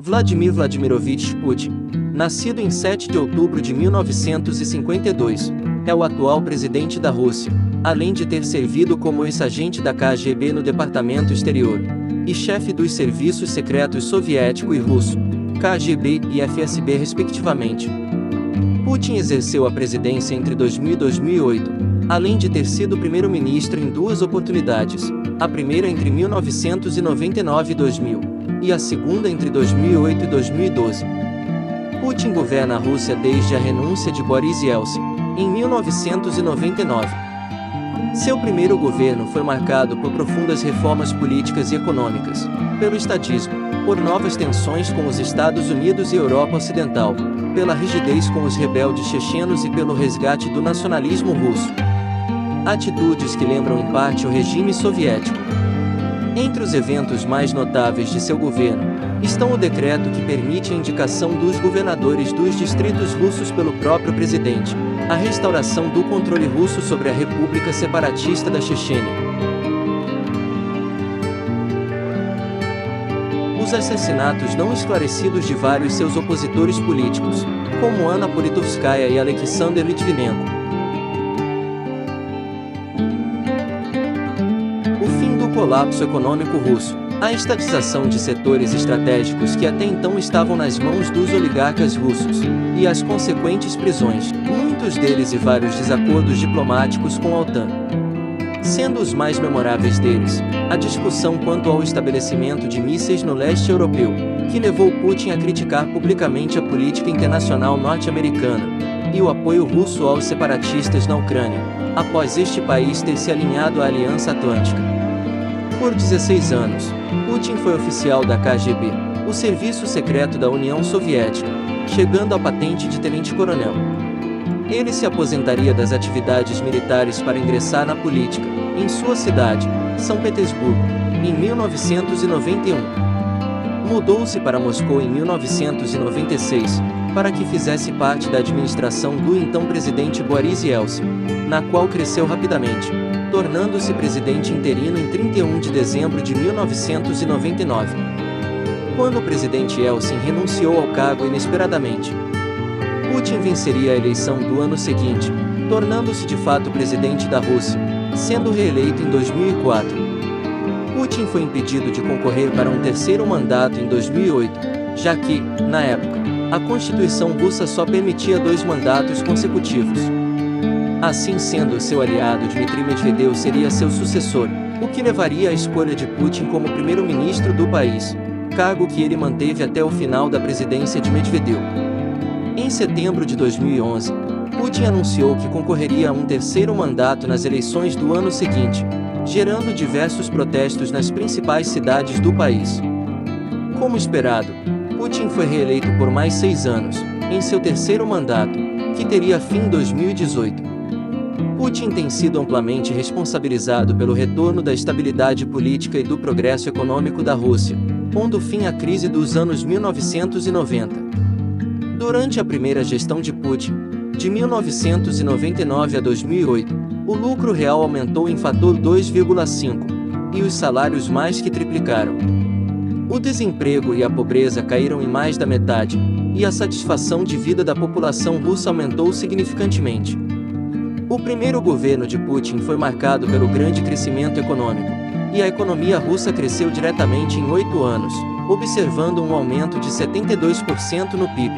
Vladimir Vladimirovich Putin, nascido em 7 de outubro de 1952, é o atual presidente da Rússia, além de ter servido como ex-agente da KGB no Departamento Exterior e chefe dos serviços secretos soviético e russo, KGB e FSB respectivamente. Putin exerceu a presidência entre 2000 e 2008, além de ter sido primeiro-ministro em duas oportunidades, a primeira entre 1999 e 2000, e a segunda entre 2008 e 2012. Putin governa a Rússia desde a renúncia de Boris Yeltsin, em 1999. Seu primeiro governo foi marcado por profundas reformas políticas e econômicas, pelo estadismo, por novas tensões com os Estados Unidos e Europa Ocidental, pela rigidez com os rebeldes chechenos e pelo resgate do nacionalismo russo. Atitudes que lembram em parte o regime soviético. Entre os eventos mais notáveis de seu governo, estão o decreto que permite a indicação dos governadores dos distritos russos pelo próprio presidente, a restauração do controle russo sobre a República Separatista da Chechênia. Os assassinatos não esclarecidos de vários seus opositores políticos, como Anna Politkovskaya e Alexander Litvinenko. O fim do colapso econômico russo, a estatização de setores estratégicos que até então estavam nas mãos dos oligarcas russos, e as consequentes prisões, muitos deles e vários desacordos diplomáticos com a OTAN. Sendo os mais memoráveis deles, a discussão quanto ao estabelecimento de mísseis no leste europeu, que levou Putin a criticar publicamente a política internacional norte-americana, e o apoio russo aos separatistas na Ucrânia, após este país ter se alinhado à Aliança Atlântica. Por 16 anos, Putin foi oficial da KGB, o serviço secreto da União Soviética, chegando à patente de tenente-coronel. Ele se aposentaria das atividades militares para ingressar na política, em sua cidade, São Petersburgo, em 1991. Mudou-se para Moscou em 1996, para que fizesse parte da administração do então presidente Boris Yeltsin, na qual cresceu rapidamente, tornando-se presidente interino em 31 de dezembro de 1999. Quando o presidente Yeltsin renunciou ao cargo inesperadamente, Putin venceria a eleição do ano seguinte, tornando-se de fato presidente da Rússia, sendo reeleito em 2004. Putin foi impedido de concorrer para um terceiro mandato em 2008, já que, na época, a Constituição russa só permitia 2 mandatos consecutivos. Assim sendo, seu aliado Dmitry Medvedev seria seu sucessor, o que levaria à escolha de Putin como primeiro-ministro do país, cargo que ele manteve até o final da presidência de Medvedev. Em setembro de 2011, Putin anunciou que concorreria a um terceiro mandato nas eleições do ano seguinte, gerando diversos protestos nas principais cidades do país. Como esperado, Putin foi reeleito por mais 6 anos, em seu terceiro mandato, que teria fim em 2018. Putin tem sido amplamente responsabilizado pelo retorno da estabilidade política e do progresso econômico da Rússia, pondo fim à crise dos anos 1990. Durante a primeira gestão de Putin, de 1999 a 2008, o lucro real aumentou em fator 2,5, e os salários mais que triplicaram. O desemprego e a pobreza caíram em mais da metade, e a satisfação de vida da população russa aumentou significantemente. O primeiro governo de Putin foi marcado pelo grande crescimento econômico, e a economia russa cresceu diretamente em 8 anos, observando um aumento de 72% no PIB.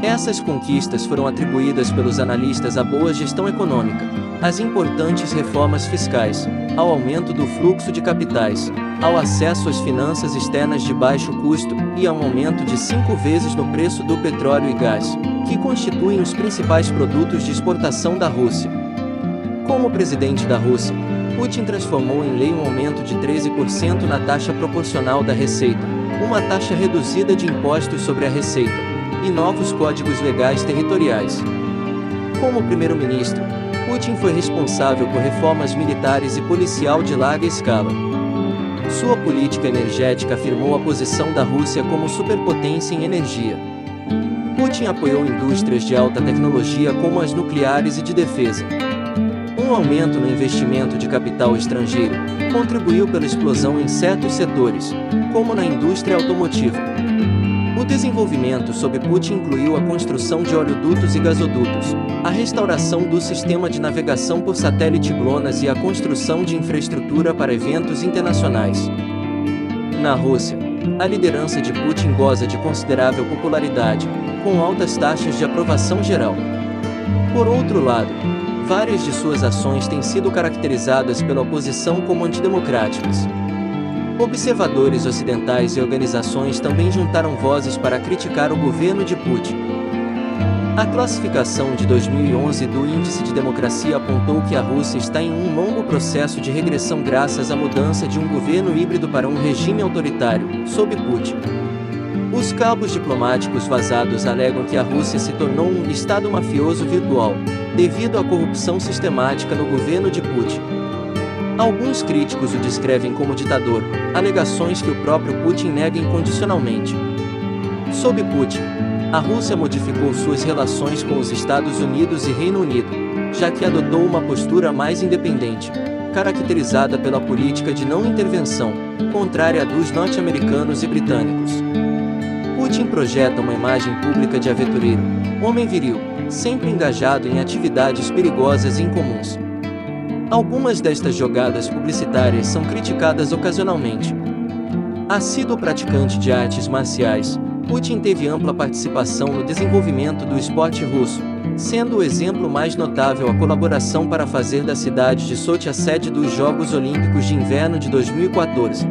Essas conquistas foram atribuídas pelos analistas à boa gestão econômica, às importantes reformas fiscais, ao aumento do fluxo de capitais, ao acesso às finanças externas de baixo custo e a um aumento de 5 vezes no preço do petróleo e gás, que constituem os principais produtos de exportação da Rússia. Como presidente da Rússia, Putin transformou em lei um aumento de 13% na taxa proporcional da receita, uma taxa reduzida de impostos sobre a receita, e novos códigos legais territoriais. Como primeiro-ministro, Putin foi responsável por reformas militares e policial de larga escala. Sua política energética afirmou a posição da Rússia como superpotência em energia. Putin apoiou indústrias de alta tecnologia como as nucleares e de defesa. Um aumento no investimento de capital estrangeiro contribuiu pela explosão em certos setores, como na indústria automotiva. O desenvolvimento sob Putin incluiu a construção de oleodutos e gasodutos, a restauração do sistema de navegação por satélite GLONASS e a construção de infraestrutura para eventos internacionais. Na Rússia, a liderança de Putin goza de considerável popularidade, com altas taxas de aprovação geral. Por outro lado, várias de suas ações têm sido caracterizadas pela oposição como antidemocráticas. Observadores ocidentais e organizações também juntaram vozes para criticar o governo de Putin. A classificação de 2011 do Índice de Democracia apontou que a Rússia está em um longo processo de regressão graças à mudança de um governo híbrido para um regime autoritário, sob Putin. Os cabos diplomáticos vazados alegam que a Rússia se tornou um estado mafioso virtual, devido à corrupção sistemática no governo de Putin. Alguns críticos o descrevem como ditador, alegações que o próprio Putin nega incondicionalmente. Sob Putin, a Rússia modificou suas relações com os Estados Unidos e Reino Unido, já que adotou uma postura mais independente, caracterizada pela política de não intervenção, contrária à dos norte-americanos e britânicos. Putin projeta uma imagem pública de aventureiro, homem viril, sempre engajado em atividades perigosas e incomuns. Algumas destas jogadas publicitárias são criticadas ocasionalmente. Assíduo praticante de artes marciais, Putin teve ampla participação no desenvolvimento do esporte russo, sendo o exemplo mais notável a colaboração para fazer da cidade de Sochi a sede dos Jogos Olímpicos de Inverno de 2014.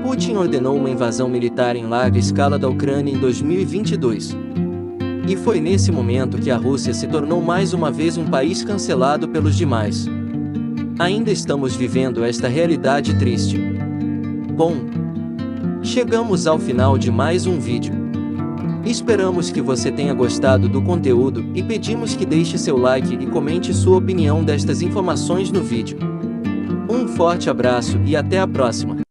Putin ordenou uma invasão militar em larga escala da Ucrânia em 2022. E foi nesse momento que a Rússia se tornou mais uma vez um país cancelado pelos demais. Ainda estamos vivendo esta realidade triste. Bom, chegamos ao final de mais um vídeo. Esperamos que você tenha gostado do conteúdo e pedimos que deixe seu like e comente sua opinião destas informações no vídeo. Um forte abraço e até a próxima!